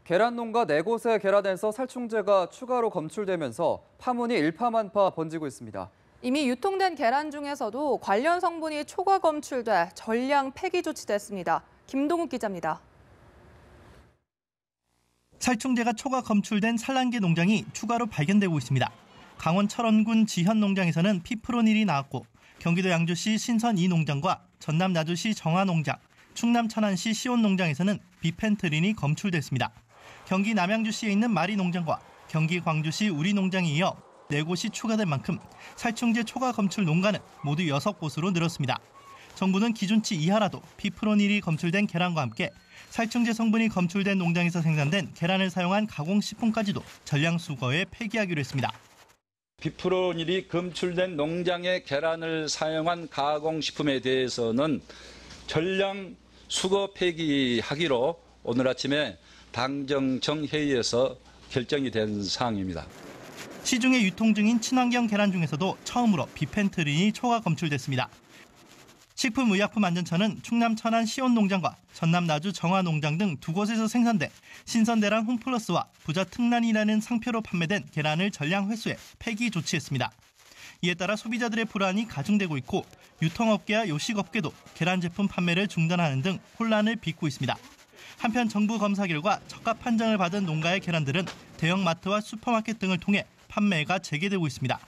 계란 농가 4곳의 계란에서 살충제가 추가로 검출되면서 파문이 일파만파 번지고 있습니다. 이미 유통된 계란 중에서도 관련 성분이 초과 검출돼 전량 폐기 조치됐습니다. 김동욱 기자입니다. 살충제가 초과 검출된 산란계 농장이 추가로 발견되고 있습니다. 강원 철원군 지현 농장에서는 피프로닐이 나왔고 경기도 양주시 신선 2 농장과 전남 나주시 정화 농장, 충남 천안시 시온 농장에서는 비펜트린이 검출됐습니다. 경기 남양주시에 있는 마리 농장과 경기 광주시 우리 농장에 이어 4곳이 추가된 만큼 살충제 초과 검출 농가는 모두 6곳으로 늘었습니다. 정부는 기준치 이하라도 피프로닐이 검출된 계란과 함께 살충제 성분이 검출된 농장에서 생산된 계란을 사용한 가공식품까지도 전량 수거해 폐기하기로 했습니다. 피프로닐이 검출된 농장의 계란을 사용한 가공식품에 대해서는 전량 수거 폐기하기로 오늘 아침에 당정청 회의에서 결정이 된 사항입니다. 시중에 유통 중인 친환경 계란 중에서도 처음으로 비펜트린이 초과 검출됐습니다. 식품의약품안전처는 충남 천안 시온 농장과 전남 나주 정화 농장 등 2곳에서 생산된 신선계란 홈플러스와 부자 특란이라는 상표로 판매된 계란을 전량 회수해 폐기 조치했습니다. 이에 따라 소비자들의 불안이 가중되고 있고 유통업계와 요식업계도 계란 제품 판매를 중단하는 등 혼란을 빚고 있습니다. 한편 정부 검사 결과 적합 판정을 받은 농가의 계란들은 대형마트와 슈퍼마켓 등을 통해 판매가 재개되고 있습니다.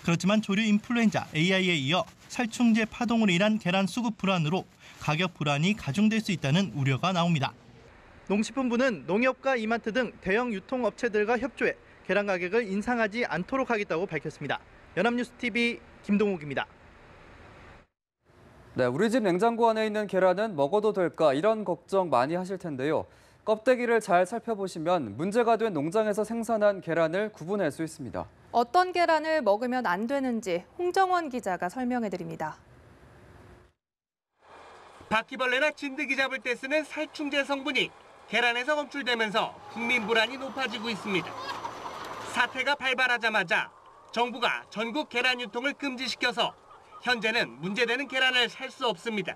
그렇지만 조류 인플루엔자 AI에 이어 살충제 파동으로 인한 계란 수급 불안으로 가격 불안이 가중될 수 있다는 우려가 나옵니다. 농식품부는 농협과 이마트 등 대형 유통업체들과 협조해 계란 가격을 인상하지 않도록 하겠다고 밝혔습니다. 연합뉴스TV 김동욱입니다. 네, 우리 집 냉장고 안에 있는 계란은 먹어도 될까 이런 걱정 많이 하실 텐데요. 껍데기를 잘 살펴보시면 문제가 된 농장에서 생산한 계란을 구분할 수 있습니다. 어떤 계란을 먹으면 안 되는지 홍정원 기자가 설명해드립니다. 바퀴벌레나 진드기 잡을 때 쓰는 살충제 성분이 계란에서 검출되면서 국민 불안이 높아지고 있습니다. 사태가 발발하자마자 정부가 전국 계란 유통을 금지시켜서 현재는 문제되는 계란을 살 수 없습니다.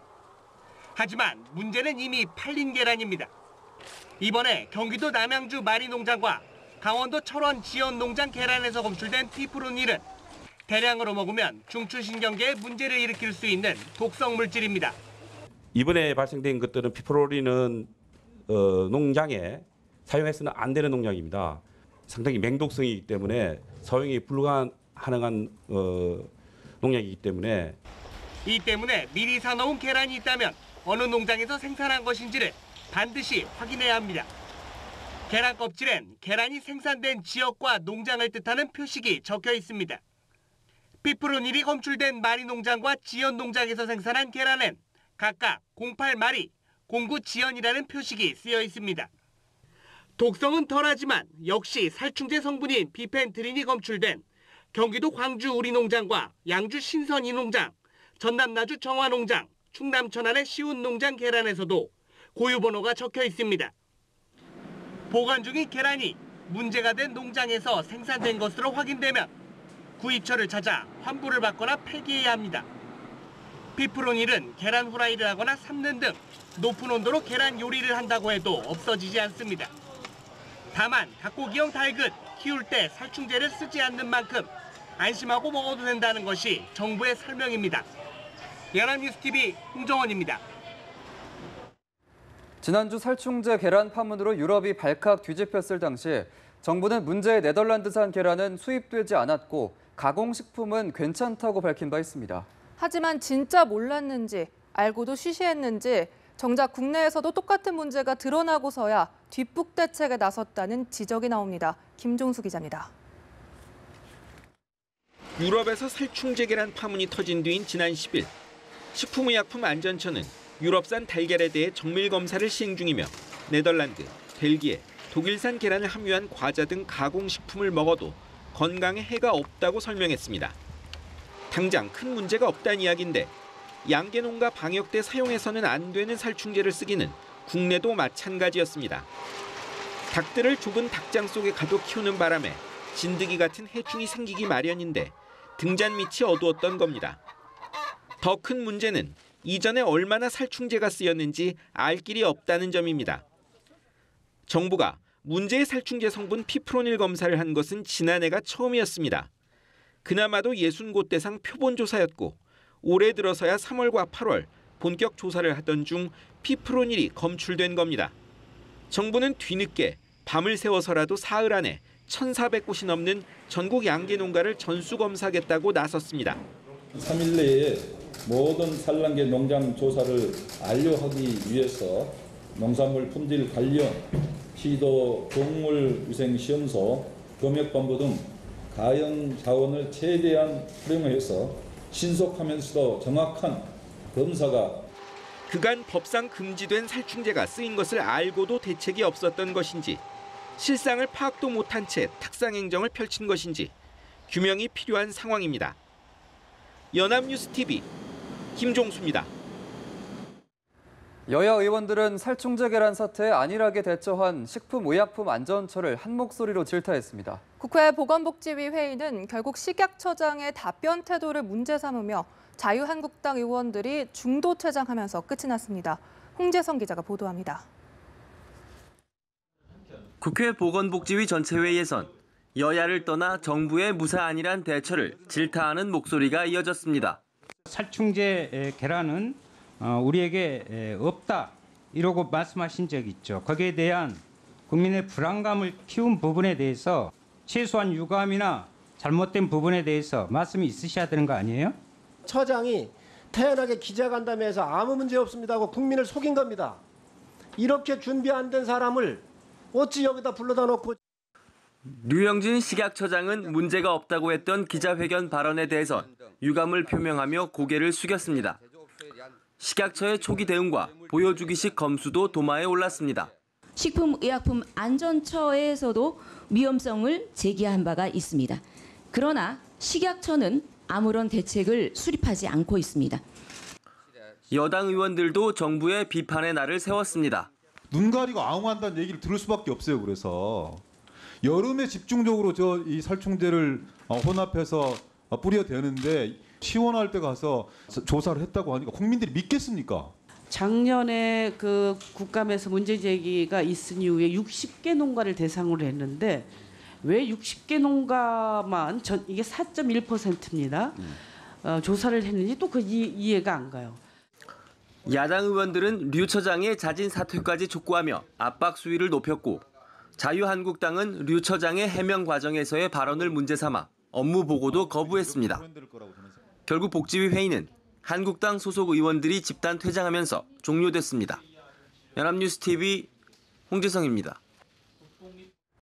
하지만 문제는 이미 팔린 계란입니다. 이번에 경기도 남양주 마리 농장과 강원도 철원 지연 농장 계란에서 검출된 피프로닐은 대량으로 먹으면 중추신경계에 문제를 일으킬 수 있는 독성 물질입니다. 이번에 발생된 것들은 피프로닐은 농장에 사용해서는 안 되는 농약입니다. 상당히 맹독성이기 때문에 사용이 불가능한 농약이기 때문에 이 때문에 미리 사놓은 계란이 있다면 어느 농장에서 생산한 것인지를 반드시 확인해야 합니다. 계란 껍질엔 계란이 생산된 지역과 농장을 뜻하는 표식이 적혀 있습니다. 피프로닐이 검출된 마리 농장과 지연 농장에서 생산한 계란엔 각각 08마리, 09 지연이라는 표식이 쓰여 있습니다. 독성은 덜하지만 역시 살충제 성분인 비펜트린이 검출된 경기도 광주 우리 농장과 양주 신선 2 농장, 전남 나주 정화 농장, 충남 천안의 시운 농장 계란에서도 고유번호가 적혀 있습니다. 보관 중인 계란이 문제가 된 농장에서 생산된 것으로 확인되면 구입처를 찾아 환불을 받거나 폐기해야 합니다. 피프로닐은 계란 후라이를 하거나 삶는 등 높은 온도로 계란 요리를 한다고 해도 없어지지 않습니다. 다만 닭고기용 닭을 키울 때 살충제를 쓰지 않는 만큼 안심하고 먹어도 된다는 것이 정부의 설명입니다. 연합뉴스TV 홍정원입니다. 지난주 살충제 계란 파문으로 유럽이 발칵 뒤집혔을 당시 정부는 문제의 네덜란드산 계란은 수입되지 않았고 가공식품은 괜찮다고 밝힌 바 있습니다. 하지만 진짜 몰랐는지 알고도 쉬쉬했는지 정작 국내에서도 똑같은 문제가 드러나고서야 뒷북 대책에 나섰다는 지적이 나옵니다. 김종수 기자입니다. 유럽에서 살충제 계란 파문이 터진 뒤인 지난 10일 식품의약품안전처는 유럽산 달걀에 대해 정밀 검사를 시행 중이며 네덜란드, 벨기에, 독일산 계란을 함유한 과자 등 가공식품을 먹어도 건강에 해가 없다고 설명했습니다. 당장 큰 문제가 없다는 이야기인데 양계농가 방역 때 사용해서는 안 되는 살충제를 쓰기는 국내도 마찬가지였습니다. 닭들을 좁은 닭장 속에 가둬 키우는 바람에 진드기 같은 해충이 생기기 마련인데 등잔 밑이 어두웠던 겁니다. 더 큰 문제는 이전에 얼마나 살충제가 쓰였는지 알 길이 없다는 점입니다. 정부가 문제의 살충제 성분 피프로닐 검사를 한 것은 지난해가 처음이었습니다. 그나마도 60곳 표본 조사였고 올해 들어서야 3월과 8월 본격 조사를 하던 중 피프로닐이 검출된 겁니다. 정부는 뒤늦게 밤을 새워서라도 사흘 안에 1,400곳이 넘는 전국 양계 농가를 전수검사하겠다고 나섰습니다. 3일 내에 모든 산란계 농장 조사를 완료하기 위해서 농산물 품질 관련 시도 동물위생시험소, 검역본부 등 가용 자원을 최대한 활용해서 신속하면서도 정확한 검사가 그간 법상 금지된 살충제가 쓰인 것을 알고도 대책이 없었던 것인지 실상을 파악도 못한 채 탁상행정을 펼친 것인지 규명이 필요한 상황입니다. 연합뉴스TV 김종수입니다. 여야 의원들은 살충제 계란 사태에 안일하게 대처한 식품의약품안전처를 한 목소리로 질타했습니다. 국회 보건복지위 회의는 결국 식약처장의 답변 태도를 문제 삼으며 자유한국당 의원들이 중도 퇴장하면서 끝이 났습니다. 홍재성 기자가 보도합니다. 국회 보건복지위 전체회의에선 여야를 떠나 정부의 무사안일한 대처를 질타하는 목소리가 이어졌습니다. 살충제 계란은 우리에게 없다 이러고 말씀하신 적이 있죠. 거기에 대한 국민의 불안감을 키운 부분에 대해서 최소한 유감이나 잘못된 부분에 대해서 말씀이 있으셔야 되는 거 아니에요? 처장이 태연하게 기자간담회에서 아무 문제 없습니다 하고 국민을 속인 겁니다. 이렇게 준비 안 된 사람을 어찌 여기다 불러다 놓고. 류영진 식약처장은 문제가 없다고 했던 기자회견 발언에 대해선 유감을 표명하며 고개를 숙였습니다. 식약처의 초기 대응과 보여주기식 검수도 도마에 올랐습니다. 식품의약품안전처에서도 위험성을 제기한 바가 있습니다. 그러나 식약처는 아무런 대책을 수립하지 않고 있습니다. 여당 의원들도 정부의 비판의 날을 세웠습니다. 눈 가리고 아웅한다는 얘기를 들을 수밖에 없어요. 그래서 여름에 집중적으로 이 살충제를 혼합해서 뿌려대는데 시원할 때 가서 조사를 했다고 하니까 국민들이 믿겠습니까? 작년에 그 국감에서 문제 제기가 있은 이후에 60개 농가를 대상으로 했는데 왜 60개 농가만 이게 4.1%입니다. 조사를 했는지 또 그 이해가 안 가요. 야당 의원들은 류 처장의 자진 사퇴까지 촉구하며 압박 수위를 높였고 자유한국당은 류 처장의 해명 과정에서의 발언을 문제 삼아 업무 보고도 거부했습니다. 결국 복지위 회의는 한국당 소속 의원들이 집단 퇴장하면서 종료됐습니다. 연합뉴스TV 홍재성입니다.